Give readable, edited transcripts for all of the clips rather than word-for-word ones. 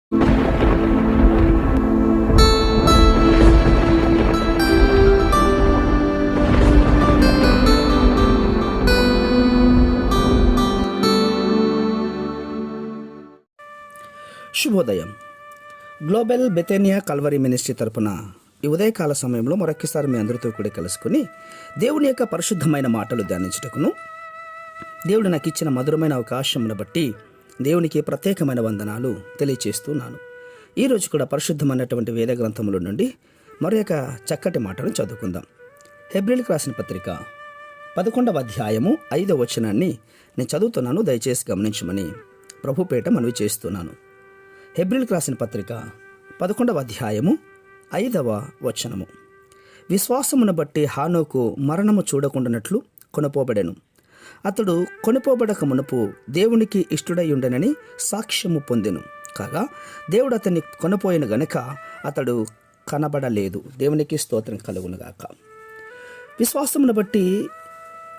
శుభోదయం. Global బెతేనియా Calvary ministry తరపున ఈ ఉదయకాల సమయంలో మరొకసారి మీ అందరితో కూడా కలుసుకుని దేవుని యొక్క పరిశుద్ధమైన మాటలు ధ్యానించుటకును దేవుడు నాకు ఇచ్చిన మధురమైన అవకాశమును బట్టి దేవునికి ప్రత్యేకమైన వందనాలు తెలియచేస్తున్నాను. ఈరోజు కూడా పరిశుద్ధమైనటువంటి వేద గ్రంథముల నుండి మరొక చక్కటి మాటను చదువుకుందాం. హెబ్రీయులకు రాసిన పత్రిక 11వ అధ్యాయము 5వ వచనాన్ని నేను చదువుతున్నాను, దయచేసి గమనించమని ప్రభుపేట మనవి చేస్తున్నాను. హెబ్రీయులకు రాసిన పత్రిక 11వ అధ్యాయము 5వ వచనము. విశ్వాసమును బట్టి హానోకు మరణము చూడకుండానట్లు కొనుపోబడెను. అతడు కొనుపోబడక మునుపు దేవునికి ఇష్టుడై ఉండెనని సాక్ష్యము పొందెను. కాగా దేవుడు అతన్ని కొనుపోయిన గనుక అతడు కనబడలేదు. దేవునికి స్తోత్రం కలుగునుగాక. విశ్వాసమును బట్టి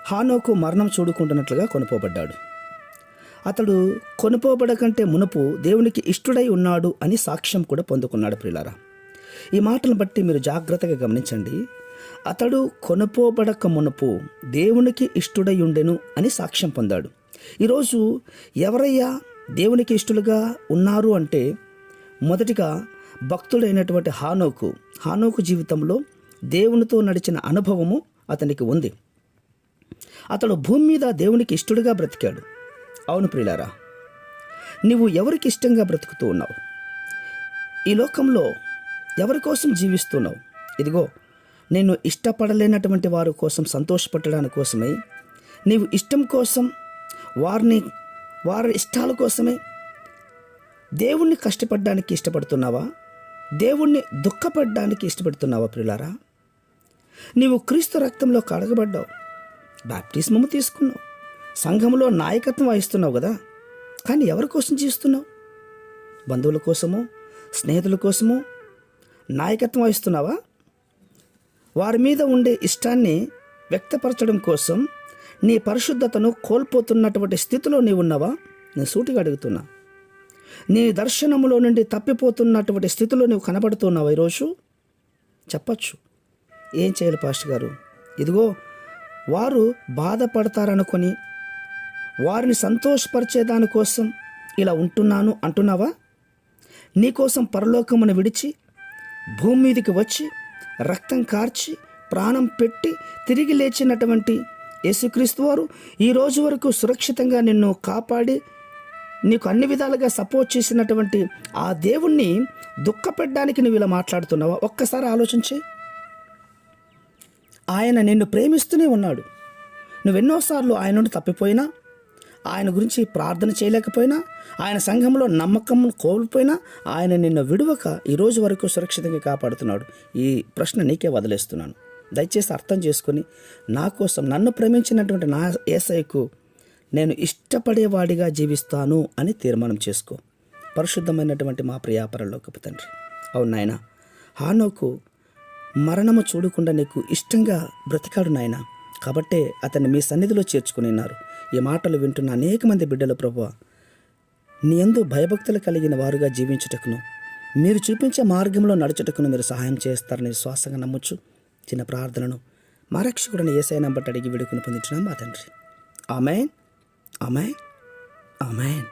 హానోకు మరణం చూడకుండానట్లుగా కొనుపోబడ్డాడు. అతడు కొనుపోబడకంటే మునుపు దేవునికి ఇష్టుడై ఉన్నాడు అని సాక్ష్యం కూడా పొందుకున్నాడు. ప్రియులారా, ఈ మాటలను బట్టి మీరు జాగ్రత్తగా గమనించండి. అతడు కొనుపోబడక మునుపు దేవునికి ఇష్టుడై ఉండెను అని సాక్ష్యం పొందాడు. ఈరోజు ఎవరయ్యా దేవునికి ఇష్టలుగా ఉన్నారు అంటే, మొదటిగా భక్తుడైనటువంటి హానోకు జీవితంలో దేవునితో నడిచిన అనుభవము అతనికి ఉంది. అతడు భూమి మీద దేవునికి ఇష్టడుగా బ్రతికాడు. అవును ప్రియులారా, నీవు ఎవరికి ఇష్టంగా బ్రతుకుతూ ఉన్నావు? ఈ లోకంలో ఎవరి కోసం జీవిస్తున్నావు? ఇదిగో, నేను ఇష్టపడలేనటువంటి వారి కోసం సంతోషపెట్టడానికి కోసమై, నీవు ఇష్టం కోసం వారి ఇష్టాల కోసమే దేవుణ్ణి కష్టపడడానికి ఇష్టపడుతున్నావా? దేవుణ్ణి దుఃఖపడడానికి ఇష్టపడుతున్నావా? ప్రియులారా, నీవు క్రీస్తు రక్తంలో కడగబడ్డావు, బాప్టిస్మము తీసుకున్నావు, సంఘంలో నాయకత్వం వహిస్తున్నావు కదా. కానీ ఎవరి కోసం జీవిస్తున్నావు? బంధువుల కోసమో, స్నేహితుల కోసమో నాయకత్వం వహిస్తున్నావా? వారి మీద ఉండే ఇష్టాన్ని వ్యక్తపరచడం కోసం నీ పరిశుద్ధతను కోల్పోతున్నటువంటి స్థితిలో నీవు ఉన్నావా? నేను సూటిగా అడుగుతున్నా. నీ దర్శనములో నుండి తప్పిపోతున్నటువంటి స్థితిలో నీవు కనబడుతున్నావా? ఈరోజు చెప్పచ్చు, ఏం చేయాలి పాస్టర్ గారు? ఇదిగో, వారు బాధపడతారనుకొని వారిని సంతోషపరిచేదానికోసం ఇలా ఉంటున్నాను అంటున్నావా? నీకోసం పరలోకమును విడిచి భూమి మీదకి వచ్చి రక్తం కార్చి ప్రాణం పెట్టి తిరిగి లేచినటువంటి యేసుక్రీస్తు వారు ఈ రోజు వరకు సురక్షితంగా నిన్ను కాపాడి నీకు అన్ని విధాలుగా సపోర్ట్ చేసినటువంటి ఆ దేవుణ్ణి దుఃఖపెట్టడానికి నువ్వు ఇలా మాట్లాడుతున్నావా? ఒక్కసారి ఆలోచించి. ఆయన నిన్ను ప్రేమిస్తూనే ఉన్నాడు. నువ్వెన్నోసార్లు ఆయన నుండి తప్పిపోయినా, ఆయన గురించి ప్రార్థన చేయలేకపోయినా, ఆయన సంఘంలో నమ్మకం కోల్పోయినా, ఆయన నిన్ను విడువక ఈరోజు వరకు సురక్షితంగా కాపాడుతున్నాడు. ఈ ప్రశ్న నీకే వదిలేస్తున్నాను. దయచేసి అర్థం చేసుకొని నా కోసం, నన్ను ప్రేమించినటువంటి నా యేసయ్యకు నేను ఇష్టపడేవాడిగా జీవిస్తాను అని తీర్మానం చేసుకో. పరిశుద్ధమైనటువంటి మా ప్రియ పరలోకపు తండ్రి, అవును నాయన, హానోకు మరణము చూడకుండా నీకు ఇష్టంగా బ్రతికాడు నాయన. కాబట్టే అతన్ని మీ సన్నిధిలో చేర్చుకుని ఉన్నారు. ఈ మాటలు వింటున్న అనేక మంది బిడ్డలు ప్రభువా, నీ యందు భయభక్తులు కలిగిన వారుగా జీవించుటకును, మీరు చూపించే మార్గంలో నడుచుటకును మీరు సహాయం చేస్తారని విశ్వాసంగా నమ్మొచ్చు. చిన్న ప్రార్థనను మా రక్షకుడిని యేసయ్య నంబట అడిగి విడుకుని పొందించున్నాం మా తండ్రి. ఆమేన్, ఆమేన్, ఆమేన్.